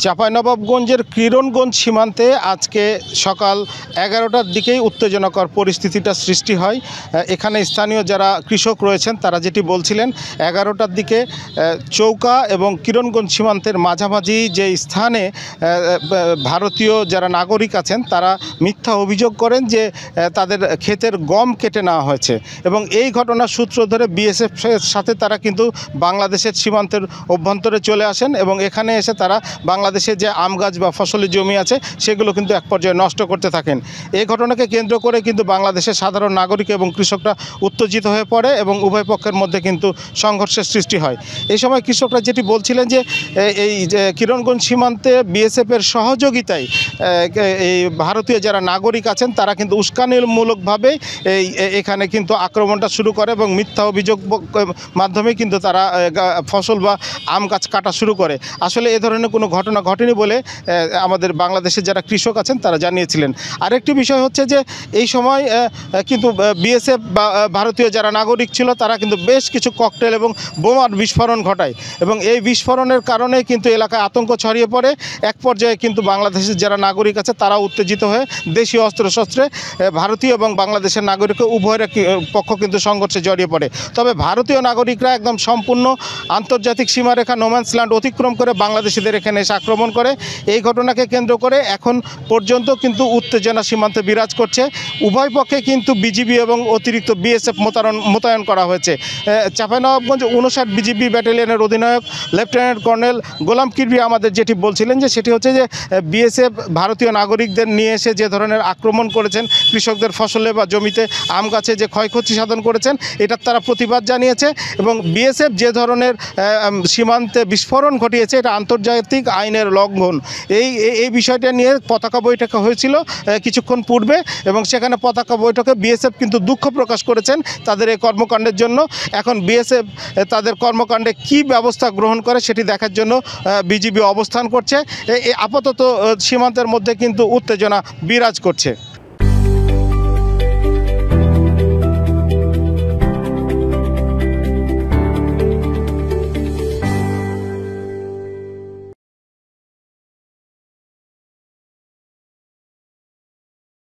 চাঁপাইনবাবগঞ্জের কিরণগঞ্জ সীমান্তে আজকে সকাল 11টার দিকেই উত্তেজনাকর পরিস্থিতিটা সৃষ্টি হয়। এখানে স্থানীয় যারা কৃষক রয়েছেন তারা যেটি বলছিলেন, 11টার দিকে চৌকা এবং কিরণগঞ্জ সীমান্তের মাঝামাঝি যে স্থানে ভারতীয় যারা নাগরিক আছেন তারা মিথ্যা অভিযোগ করেন যে তাদের ক্ষেতের গম কেটে নেওয়া হয়েছে এবং এই ঘটনার সূত্র ধরে বিএসএফের সাথে তারা কিন্তু বাংলাদেশের সীমান্তের অভ্যন্তরে চলে আসেন এবং এখানে এসে তারা বাংলাদেশে যে আম গাছ বা ফসলি জমি আছে সেগুলো কিন্তু এক পর্যায়ে নষ্ট করতে থাকেন। এই ঘটনাকে কেন্দ্র করে কিন্তু বাংলাদেশের সাধারণ নাগরিক এবং কৃষকরা উত্তেজিত হয়ে পড়ে এবং উভয় পক্ষের মধ্যে কিন্তু সংঘর্ষের সৃষ্টি হয়। এই সময় কৃষকরা যেটি বলছিলেন যে এই যে কিরণগঞ্জ সীমান্তে বিএসএফের সহযোগিতায় এই ভারতীয় যারা নাগরিক আছেন তারা কিন্তু উস্কানিমূলকভাবে এখানে কিন্তু আক্রমণটা শুরু করে এবং মিথ্যা অভিযোগ মাধ্যমে কিন্তু তারা ফসল বা আম গাছ কাটা শুরু করে। আসলে এ ধরনের কোনো ঘটনা ঘটেনি বলে আমাদের বাংলাদেশের যারা কৃষক আছেন তারা জানিয়েছিলেন। আরেকটি বিষয় হচ্ছে যে এই সময় কিন্তু বিএসএফ বা ভারতীয় যারা নাগরিক ছিল তারা কিন্তু বেশ কিছু ককটেল এবং বোমার বিস্ফোরণ ঘটায় এবং এই বিস্ফোরণের কারণে কিন্তু এলাকায় আতঙ্ক ছড়িয়ে পড়ে। এক পর্যায়ে কিন্তু বাংলাদেশের যারা নাগরিক আছে তারা উত্তেজিত হয়ে দেশীয় অস্ত্রশস্ত্রে ভারতীয় এবং বাংলাদেশের নাগরিক উভয়ের পক্ষ কিন্তু সংঘর্ষে জড়িয়ে পড়ে। তবে ভারতীয় নাগরিকরা একদম সম্পূর্ণ আন্তর্জাতিক সীমারেখা নোম্যান্স ল্যান্ড অতিক্রম করে বাংলাদেশিদের এখানে এসে আক্রমণ করে। এই ঘটনাকে কেন্দ্র করে এখন পর্যন্ত কিন্তু উত্তেজনা সীমান্তে বিরাজ করছে। উভয় পক্ষে কিন্তু বিজিবি এবং অতিরিক্ত বিএসএফ মোতায়েন করা হয়েছে। চাঁপাইনবাবগঞ্জ 59 বিজিবি ব্যাটালিয়নের অধিনায়ক লেফটেন্যান্ট কর্নেল গোলাম কিরবি আমাদের যেটি বলছিলেন যে সেটি হচ্ছে যে বিএসএফ ভারতীয় নাগরিকদের নিয়ে এসে যে ধরনের আক্রমণ করেছেন, কৃষকদের ফসলে বা জমিতে আম গাছে যে ক্ষয়ক্ষতি সাধন করেছেন এটার তারা প্রতিবাদ জানিয়েছে এবং বিএসএফ যে ধরনের সীমান্তে বিস্ফোরণ ঘটিয়েছে এটা আন্তর্জাতিক আইনের লঙ্ঘন। এই বিষয়টা নিয়ে পতাকা বৈঠক হয়েছিল কিছুক্ষণ পূর্বে এবং সেখানে পতাকা বৈঠকে বিএসএফ কিন্তু দুঃখ প্রকাশ করেছেন তাদের এই কর্মকাণ্ডের জন্য। এখন বিএসএফ তাদের কর্মকাণ্ডে কী ব্যবস্থা গ্রহণ করে সেটি দেখার জন্য বিজিবি অবস্থান করছে। আপাতত সীমান্তের মধ্যে কিন্তু উত্তেজনা বিরাজ করছে।